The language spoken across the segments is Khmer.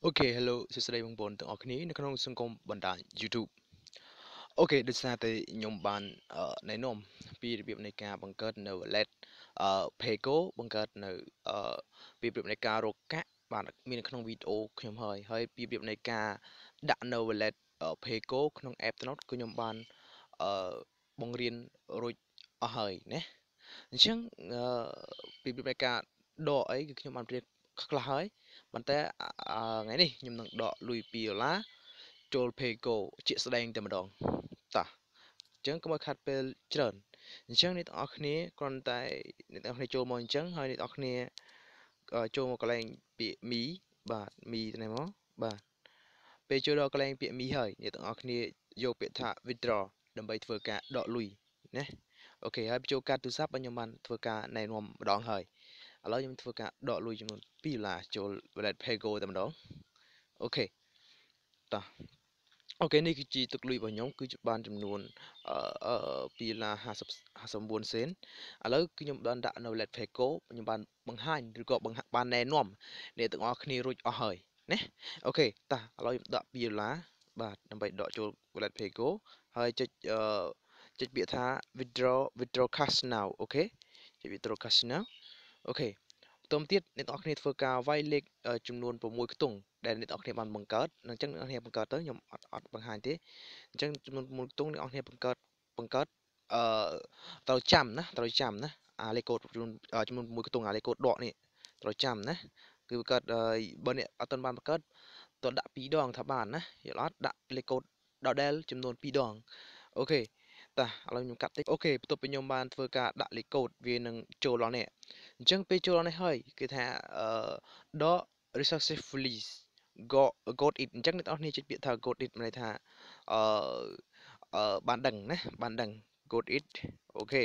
Okay, hello សួស្តីបងប្អូនទាំងអស់គ្នានៅក្នុងសង្គមបណ្ដាញ YouTube អូខេដូចស្នាតែខ្ញុំបានណែនាំពីរបៀបនៃការបង្កើតនៅ wallet paygo បង្កើតនៅពីរបៀបនៃការរកកាក់បានមាននៅក្នុងវីដេអូខ្ញុំហើយពីរបៀបនៃការដាក់នៅ wallet paygo ក្នុង app ទៅនោះគឺខ្ញុំបានអឺបង្រៀនរួចអស់ហើយណាអញ្ចឹងអឺពីរបៀបនៃការដកអីគឺខ្ញុំបានព្រៀនខ្លះហើយប៉ុន្តែថ្ងៃនេះខ្ញុំនឹងដកលុយ$2ចូល paygo ជាក់ស្ដែងតែម្ដងតោះអញ្ចឹងកុំឲ្យខាត់ពេលច្រើនអញ្ចឹងអ្នកទាំងអស់គ្នាគ្រាន់តែអ្នកទាំងអស់គ្នាចូលមកអញ្ចឹងហើយអ្នកទាំងអស់គ្នាចូលមកកន្លែងពាក្យមីបាទមីទៅនេះមកបាទពេលចូលដល់កន្លែងពាក្យមីហើយអ្នកទាំងអស់គ្នាយកពាក្យថា withdraw ដើម្បីធ្វើការដកលុយណាអូខេហើយបញ្ចូលកាតទូរស័ព្ទខ្ញុំបានធ្វើការណែនាំម្ដងហើយឥឡូវខ្ញុំធ្វើការដកលុយចំនួន$2ចូល wallet paygo តែម្ដងអូខេតោះអូខេនេះគឺជាទឹកលុយរបស់ខ្ញុំគឺជាបានចំនួន$2.59 សេនឥឡូវគឺខ្ញុំបានដាក់នៅ Let Paygo ខ្ញុំបានបង្ហាញឬក៏បានណែនាំអ្នកទាំងអស់គ្នារួចអស់ហើយណាអូខេតោះឥឡូវខ្ញុំដាក់$2បាទដើម្បីដកចូល Wallet Paygo ហើយចុចពាក្យថា withdraw cash now អូខេចុច withdraw cash now អូខេបន្ទាប់ទៀតអ្នកនរគ្នាធ្វើការវាយលេខចំនួន6ខ្ទង់ដែលអ្នកនរគ្នាបានបង្កើតអញ្ចឹងអ្នកនរគ្នាបង្កើតទៅខ្ញុំអត់បង្ហាញទេអញ្ចឹងចំនួន6ខ្ទង់អ្នកនរគ្នាបង្កើតអឺត្រូវចាំណាអាលេខកូដចំនួន6ខ្ទង់អាលេខកូដដកនេះត្រូវចាំណាគឺបង្កើតបើអ្នកអត់ទាន់បានបង្កើតតើដាក់2ដងថាបានណាយល់អត់ដាក់លេខកូដដដែលចំនួន2ដងអូខេតោះឥឡូវខ្ញុំកាត់តិចអូខេបន្ទាប់ពីខ្ញុំបានធ្វើការដាក់លេខកូដវានឹងចូលដល់នេះអញ្ចឹងពេលចូលដល់នេះហើយគឺថាដក successfully got it អញ្ចឹងអ្នកនរគ្នាចុចពាក្យថា got it មានន័យថាអឺបានដឹងណាបានដឹង got it អូខេ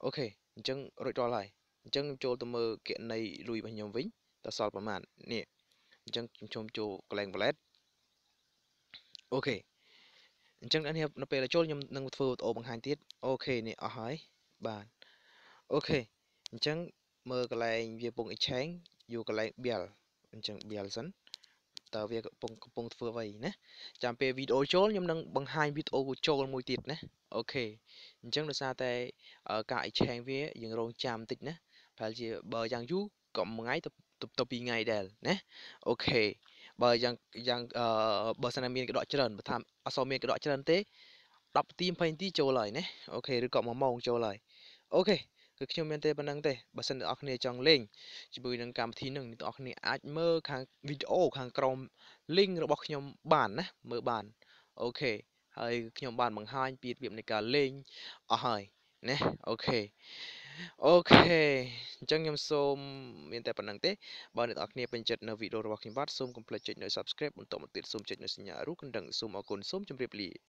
អូខេអញ្ចឹងរួចរាល់ហើយអញ្ចឹងចូលទៅមើលគណនីលុយរបស់ខ្ញុំវិញតើសល់ប្រហែលនេះអញ្ចឹងខ្ញុំចូលកន្លែង wallet អូខេអញ្ចឹងអ្នកនេះនៅពេលចូលខ្ញុំនឹងធ្វើវីដេអូបង្ហាញទៀតអូខេនេះអស់ហើយបាទអូខេអញ្ចឹងមើលកន្លែងវាពង exchange យកកន្លែង bell អញ្ចឹង bell សិនតើវាកំពុងធ្វើអ្វីណាចាំពេលវីដេអូចូលខ្ញុំនឹងបង្ហាញវីដេអូចូលមួយទៀតណាអូខេអញ្ចឹងដោយសារតែការ exchange វាយើងរងចាំបន្តិចណាប្រហែលជាបើយ៉ាងយូរក៏មួយថ្ងៃទៅ2ថ្ងៃដែរណាអូខេបើយ៉ាងបើសិនណាមានកដកច្រើនបើថាអត់សូវមានកដកច្រើនទេ10នាទី20នាទីចូលហើយណាអូខេឬក៏1ម៉ោងចូលហើយអូខេគឺខ្ញុំមានតែប៉ុណ្្នឹងទេបើសិនអ្នកនរគ្នាចង់លេងជាមួយនឹងកម្មវិធីនឹងអ្នកនរគ្នាអាចមើលខាងវីដេអូខាងក្រោម link របស់ខ្ញុំបានណាមើលបានអូខេហើយខ្ញុំបានបង្ហាញពីរបៀបនៃការលេងអស់ហើយណាអូខេអូខេអញ្ចឹងខ្ញុំសូមមានតែប៉ុណ្្នឹងទេបើអ្នកនរគ្នាពេញចិត្តនៅវីដេអូរបស់ខ្ញុំបាទសូមកុំភ្លេចចុចនៅ Subscribe បន្តមកទៀតសូមចុចនៅសញ្ញារូបកណ្ដឹងសូមអរគុណសូមជម្រាបលា